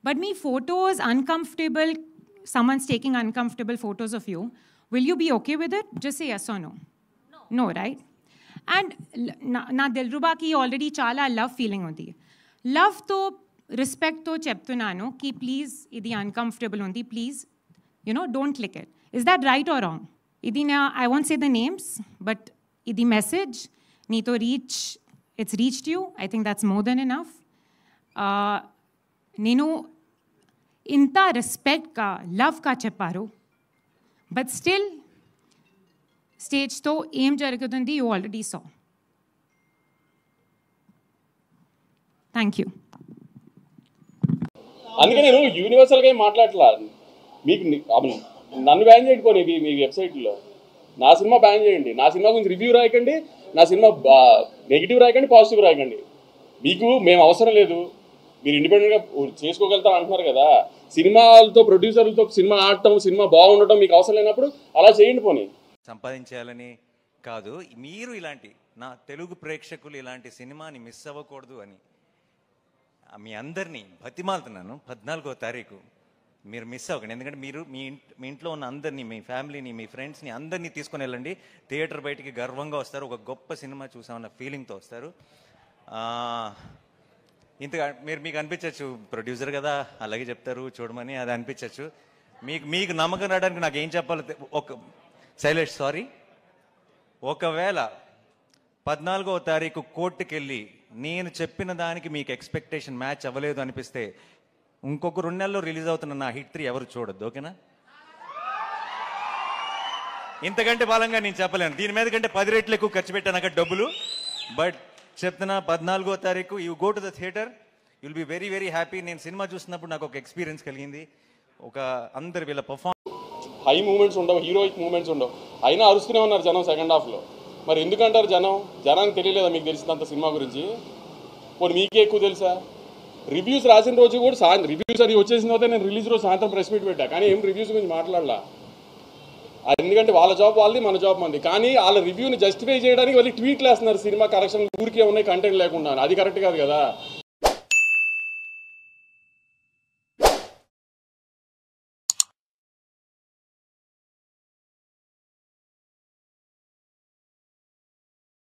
But me photos, uncomfortable, someone's taking uncomfortable photos of you, will you be okay with it? Just say yes or no. No, right? And na Dilruba ki already chala love feeling undi. Love to respect to cheptunanu ki please idi uncomfortable undi, please, don't click it. Is that right or wrong? Idi na, I won't say the names, but idi message need to reach, it's reached you. I think that's more than enough. Nenu inta respect ka, love ka chepparu, but still stage to aim jarigutundi you already saw. Thank you. అందుకే నేను యూనివర్సల్గా ఏం మాట్లాడట్లా. మీకు నన్ను ban చేయండి పోనీ మీ వెబ్సైట్లో. నా cinema ban చేయండి, నా సినిమా గురించి రివ్యూ రాయకండి, నా సినిమా నెగిటివ్ రాయకండి, పాజిటివ్ రాయకండి. మీకు మేము అవసరం లేదు, మీరు ఇండిపెండెంట్గా చేసుకోగలుగుతారు అంటున్నారు కదా. సినిమాలతో ప్రొడ్యూసర్లతో సినిమా ఆడటం, సినిమా బాగుండటం మీకు అవసరం లేనప్పుడు అలా చేయండి పోనీ. సంపాదించాలని కాదు, మీరు ఇలాంటి నా తెలుగు ప్రేక్షకులు ఇలాంటి సినిమాని మిస్ అవ్వకూడదు అని మీ అందరినీ బతిమాలుతున్నాను. 14వ తారీఖు మీరు మిస్ అవ్వకండి. ఎందుకంటే మీరు మీ ఇంట్లో ఉన్న అందరినీ, మీ ఫ్యామిలీని, మీ ఫ్రెండ్స్ని అందరినీ తీసుకొని వెళ్ళండి. థియేటర్ బయటికి గర్వంగా వస్తారు, ఒక గొప్ప సినిమా చూసామన్న ఫీలింగ్తో వస్తారు. ఇంతగా మీకు అనిపించవచ్చు ప్రొడ్యూసర్ కదా అలాగే చెప్తారు చూడమని, అది అనిపించవచ్చు. మీకు నమ్మకం రావడానికి నాకు ఏం చెప్పాలో శైలేష్ సారీ, ఒకవేళ 14వ తారీఖు కోర్టుకెళ్ళి నేను చెప్పిన దానికి మీకు ఎక్స్పెక్టేషన్ మ్యాచ్ అవ్వలేదు అనిపిస్తే ఇంకొక 2 నెలల్లో రిలీజ్ అవుతున్న నా హిట్ 3 ఎవరు చూడొద్దు, ఓకేనా? ఇంతకంటే బలంగా నేను చెప్పలేను. దీని మీద కంటే 10 రెట్లు ఎక్కువ ఖర్చు పెట్టాను అక్కడ డబ్బులు. బట్ చెప్తున్నా 14వ తారీఖు you go to the theatre, you'll be very very happy. నేను సినిమా చూస్తున్నప్పుడు నాకు ఒక ఎక్స్పీరియన్స్ కలిగింది. ఒక అందరు వీళ్ళ పర్ఫార్మెన్స్ హై మూమెంట్స్ ఉండవు, హీరోయిక్ మూమెంట్స్ ఉండవు, అయినా అరుస్తూనే ఉన్నారు జనం సెకండ్ హాఫ్లో. మరి ఎందుకంటారు జనానికి తెలియలేదా మీకు తెలిసినంత సినిమా గురించి? పోనీ మీకే ఎక్కువ తెలుసా? రివ్యూస్ రాసిన రోజు కూడా రివ్యూస్ అది వచ్చేసిన తర్వాత నేను రిలీజ్ రోజు సాయంత్రం ప్రెస్ మీట్ పెట్టా, కానీ ఏం రివ్యూస్ గురించి మాట్లాడలా. ఎందుకంటే వాళ్ళ జాబ్ వాళ్ళది, మన జాబ్ మంది. కానీ వాళ్ళ రివ్యూని జస్టిఫై చేయడానికి వాళ్ళు ట్వీట్లు వేస్తున్నారు, సినిమా కరెక్షన్ ఊరికే ఉన్నాయి కంటెంట్ లేకుండా. అది కరెక్ట్ కాదు కదా.